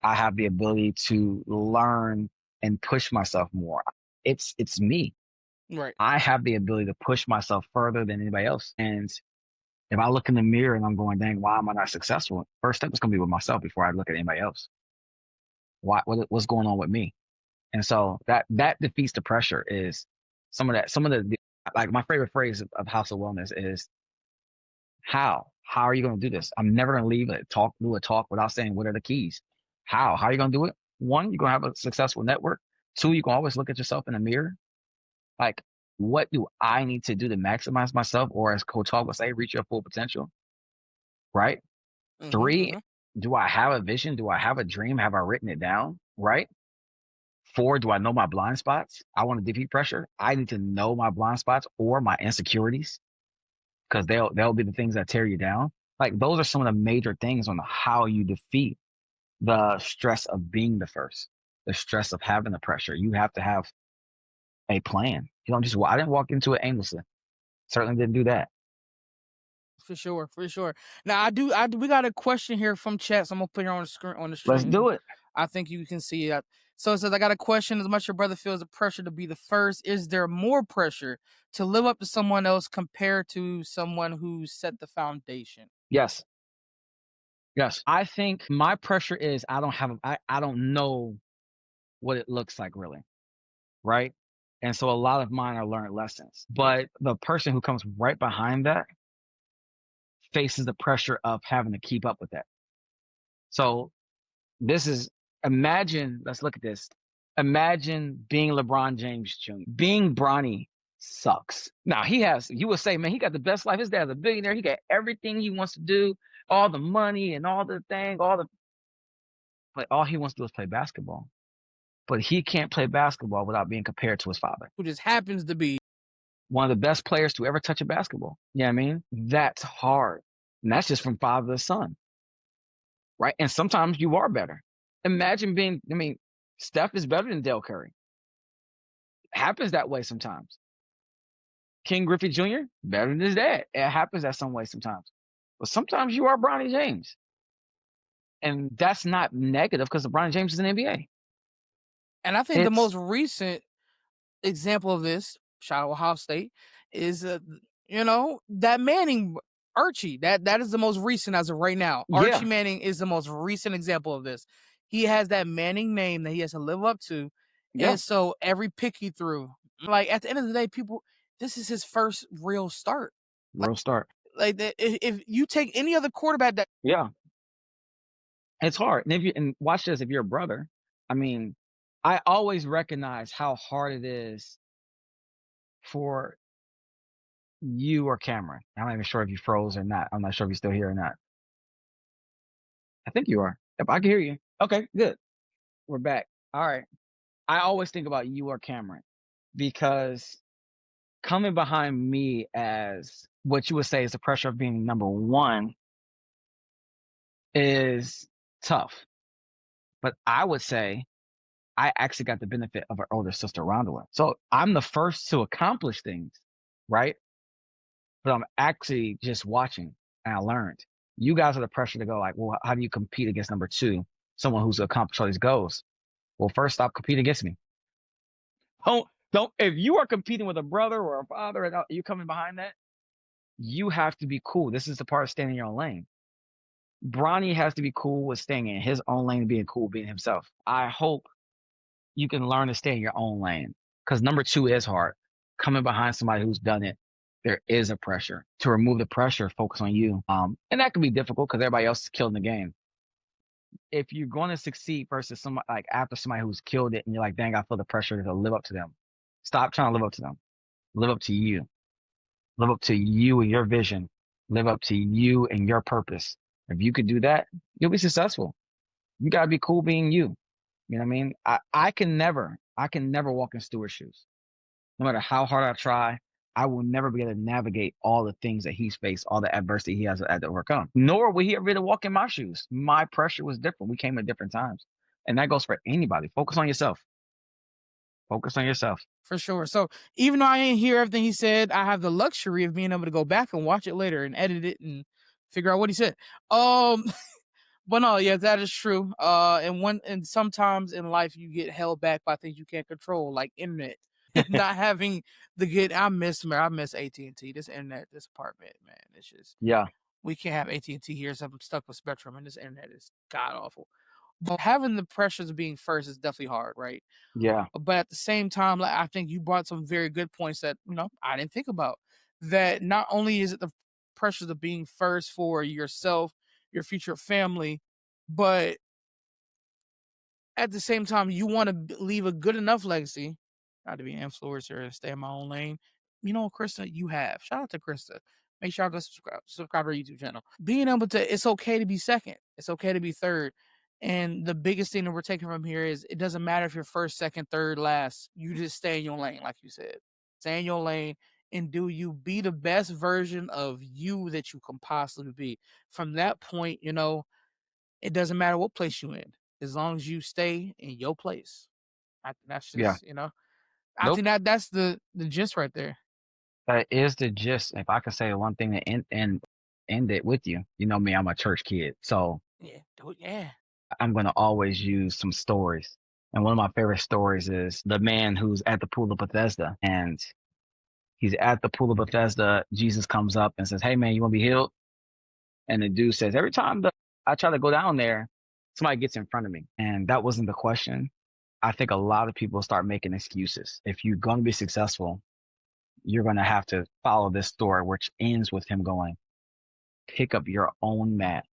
I have the ability to learn and push myself more. It's me. Right. I have the ability to push myself further than anybody else. And if I look in the mirror and I'm going, dang, why am I not successful? First step is going to be with myself before I look at anybody else. What's going on with me? And so that defeats the pressure. Is some of the like my favorite phrase of House of Wellness is how are you going to do this? I'm never going to do a talk without saying what are the keys. How are you going to do it? One, you're going to have a successful network. Two, you can always look at yourself in the mirror. Like, what do I need to do to maximize myself, or as Coach Hall would say, reach your full potential? Right. Mhm. Three, Mhm. do I have a vision? Do I have a dream? Have I written it down? Right. Four, do I know my blind spots? I want to defeat pressure. I need to know my blind spots or my insecurities because they'll be the things that tear you down. Like those are some of the major things on how you defeat the stress of being the first, the stress of having the pressure. You have to have a plan. You don't just, I didn't walk into it aimlessly. Certainly didn't do that. For sure, for sure. Now I do we got a question here from chat, so I'm gonna put it on the screen Let's do it. I think you can see it. So it says, I got a question. As much your brother feels the pressure to be the first, is there more pressure to live up to someone else compared to someone who set the foundation? Yes. Yes. I think my pressure is I don't know what it looks like really. Right. And so a lot of mine are learned lessons. But the person who comes right behind that faces the pressure of having to keep up with that. So this is imagine, let's look at this. Imagine being LeBron James Jr. Being Bronny sucks. Now you would say, man, he got the best life. His dad's a billionaire. He got everything he wants to do, all the money and all the thing, but all he wants to do is play basketball. But he can't play basketball without being compared to his father. Who just happens to be One of the best players to ever touch a basketball. You know what I mean? That's hard. And that's just from father to son. Right. And sometimes you are better. Imagine Steph is better than Dale Curry. It happens that way sometimes. King Griffey Jr., better than his dad. It happens that some way sometimes. But sometimes you are Bronny James. And that's not negative because LeBron James is in the NBA. and I think the It's most recent example of this shout out Ohio State, is that Manning Archie. That is the most recent as of right now. Archie Yeah, Manning is the most recent example of this. He has that Manning name that he has to live up to, yeah, and so every pick he threw, like at the end of the day, people, this is his first real start. Like, real start. if you take any other quarterback that Yeah, it's hard. And watch this, if you're a brother, I mean, I always recognize how hard it is for you or Cameron. I'm not even sure if you froze or not. I'm not sure if you're still here or not. I think you are. Yep, I can hear you. Okay, good. We're back. All right. I always think about you or Cameron because coming behind me as what you would say is the pressure of being number one is tough. But I would say I actually got the benefit of an older sister around the way. So I'm the first to accomplish things, right? But I'm actually just watching and I learned. You guys are the pressure to go like, well, how do you compete against number two, someone who's accomplished all these goals? Well, first stop competing against me. Don't if you are competing with a brother or a father and you coming behind that, you have to be cool. This is the part of staying in your own lane. Bronny has to be cool with staying in his own lane, being cool, being himself. I hope you can learn to stay in your own lane because number two is hard. Coming behind somebody who's done it, there is a pressure. To remove the pressure, focus on you. And that can be difficult because everybody else is killing the game. If you're going to succeed versus somebody like after somebody who's killed it and you're like, dang, I feel the pressure to live up to them. Stop trying to live up to them. Live up to you. Live up to you and your vision. Live up to you and your purpose. If you could do that, you'll be successful. You gotta be cool being you. You know what I mean? I can never walk in Stewart's shoes. No matter how hard I try, I will never be able to navigate all the things that he's faced, all the adversity he has had to overcome. Nor will he ever be able to walk in my shoes. My pressure was different. We came at different times. And that goes for anybody. Focus on yourself. Focus on yourself. for sure. So even though I didn't hear everything he said, I have the luxury of being able to go back and watch it later and edit it and figure out what he said. Um, but no, yeah, that is true. And sometimes in life you get held back by things you can't control, like internet. Not having the good, I miss AT&T. This internet, this apartment, man, it's just Yeah. we can't have AT&T here, so I'm stuck with Spectrum, and this internet is god awful. But having the pressures of being first is definitely hard, right? Yeah. But at the same time, like I think you brought some very good points that I didn't think about. That not only is it the pressures of being first for yourself, your future family, but at the same time, you want to leave a good enough legacy, not to be an influencer and stay in my own lane. Krista, you have. Shout out to Krista. Make sure y'all go subscribe to our YouTube channel. Being able to, it's okay to be second. It's okay to be third. And the biggest thing that we're taking from here is it doesn't matter if you're first, second, third, last. You just stay in your lane, like you said. Stay in your lane and do you be the best version of you that you can possibly be. From that point, it doesn't matter what place you in, as long as you stay in your place. I think that's Yeah. just, I Nope. think that's the gist right there. That is the gist. If I could say one thing to end it with you, you know me, I'm a church kid. So Yeah, do it. Yeah, I'm going to always use some stories. And one of my favorite stories is the man who's at the pool of Bethesda. And he's at the pool of Bethesda. Jesus comes up and says, hey, man, you want to be healed? And the dude says, every time I try to go down there, somebody gets in front of me. And that wasn't the question. I think a lot of people start making excuses. If you're going to be successful, you're going to have to follow this story, which ends with him going, pick up your own mat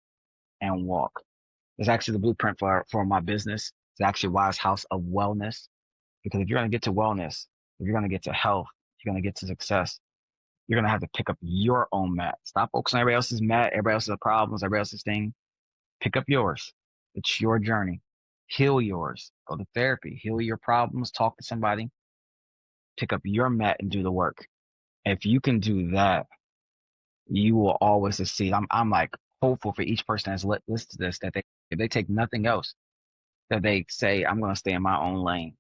and walk. It's actually the blueprint for my business. It's actually Wise House of Wellness. Because if you're going to get to wellness, if you're going to get to health, if you're going to get to success, you're going to have to pick up your own mat. Stop focusing on everybody else's mat, everybody else's problems, everybody else's thing. Pick up yours. It's your journey. Heal yours. Go to therapy. Heal your problems. Talk to somebody. Pick up your mat and do the work. If you can do that, you will always succeed. I'm like hopeful for each person that's listened to this that if they take nothing else, that they say, I'm going to stay in my own lane.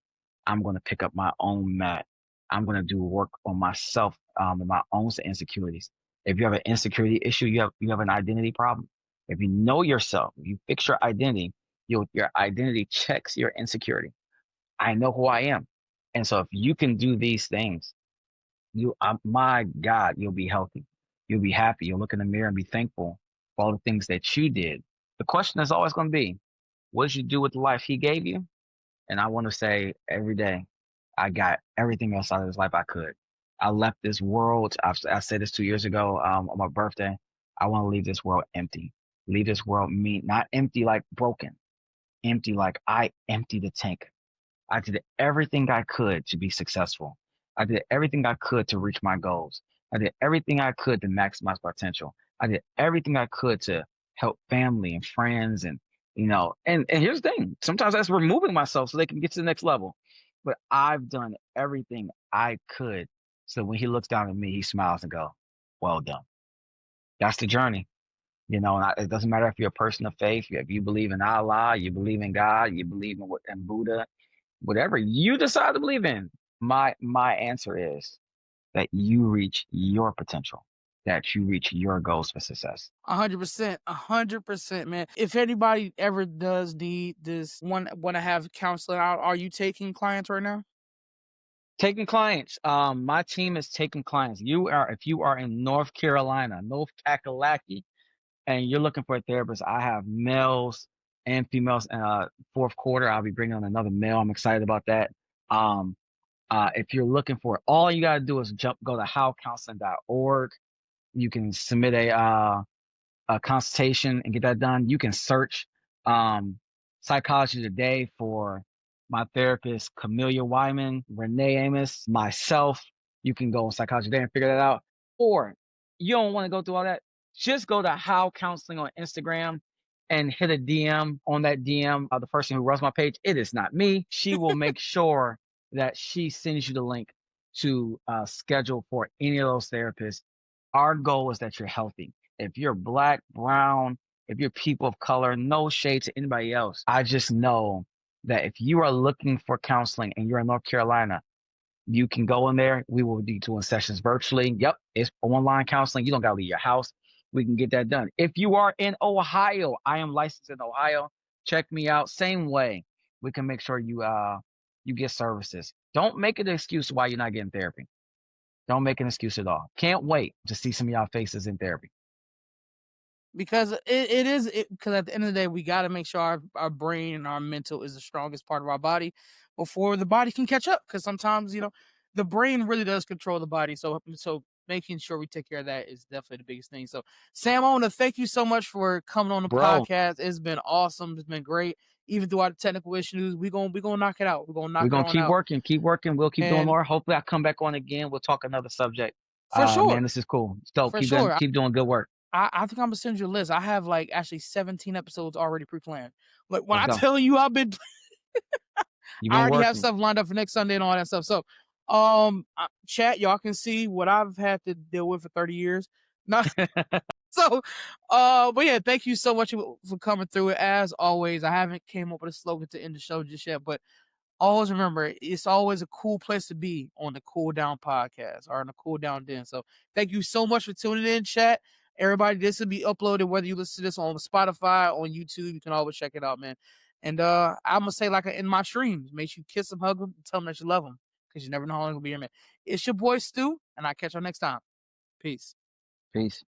I'm going to pick up my own mat. I'm going to do work on myself, and my own insecurities. If you have an insecurity issue, you have an identity problem. If you know yourself, if you fix your identity, your identity checks your insecurity. I know who I am. And so if you can do these things, My God, you'll be healthy. You'll be happy. You'll look in the mirror and be thankful for all the things that you did. The question is always going to be, what did you do with the life he gave you? And I want to say every day, I got everything else out of this life I could. I left this world. I said this 2 years ago, on my birthday. I want to leave this world empty. Leave this world not empty like broken, empty like I emptied the tank. I did everything I could to be successful. I did everything I could to reach my goals. I did everything I could to maximize potential. I did everything I could to help family and friends and here's the thing. Sometimes that's removing myself so they can get to the next level. But I've done everything I could. So when he looks down at me, he smiles and go, well done. That's the journey. It doesn't matter if you're a person of faith, if you believe in Allah, you believe in God, you believe in Buddha, whatever you decide to believe in, my answer is that you reach your potential, that you reach your goals for success. 100%, 100%, man. If anybody ever does need this, want to have counseling out, are you taking clients right now? Taking clients. My team is taking clients. If you are in North Carolina, North Kakalaki, and you're looking for a therapist, I have males and females. Fourth quarter, I'll be bringing on another male. I'm excited about that. Um, if you're looking for it, all you got to do is go to howcounseling.org. You can submit a consultation and get that done. You can search Psychology Today for my therapist, Camelia Wyman, Renee Amos, myself. You can go on Psychology Today and figure that out. Or you don't want to go through all that, just go to How Counseling on Instagram and hit a DM on that DM of the person who runs my page. It is not me. She will make sure that she sends you the link to schedule for any of those therapists. Our goal is that you're healthy. If you're black, brown, if you're people of color, no shade to anybody else. I just know that if you are looking for counseling and you're in North Carolina, you can go in there. We will be doing sessions virtually. Yep, it's online counseling. You don't got to leave your house. We can get that done. If you are in Ohio, I am licensed in Ohio. Check me out. Same way. We can make sure you get services. Don't make an excuse why you're not getting therapy. Don't make an excuse at all. Can't wait to see some of y'all faces in therapy. Because it is because at the end of the day, we got to make sure our brain and our mental is the strongest part of our body before the body can catch up. Because sometimes the brain really does control the body. So making sure we take care of that is definitely the biggest thing. So Sam, I want to thank you so much for coming on the Bro, podcast. It's been awesome. It's been great. Even through our technical issues, we gonna knock it out. We're gonna knock we're it gonna on out. keep working. We'll keep doing And more. Hopefully I come back on again. We'll talk another subject. for Man, sure, this is cool. It's dope. for sure. Keep doing good work. I think I'm gonna send you a list. I have like actually 17 episodes already pre-planned. Like when Let's I go. tell you You've I been already have working. stuff lined up for next Sunday and all that stuff. So, chat, y'all can see what I've had to deal with for 30 years. Not so, but yeah, thank you so much for coming through it. As always, I haven't came up with a slogan to end the show just yet, but always remember, it's always a cool place to be on the Cool Down podcast or on the Cool Down Den. So thank you so much for tuning in, chat. Everybody, this will be uploaded, whether you listen to this on Spotify, on YouTube, you can always check it out, man. And I'm gonna say like in my streams, make sure you kiss them, hug them, tell them that you love them, because you never know how long it'll be here, man. It's your boy Stu, and I'll catch y'all next time. Peace. Peace.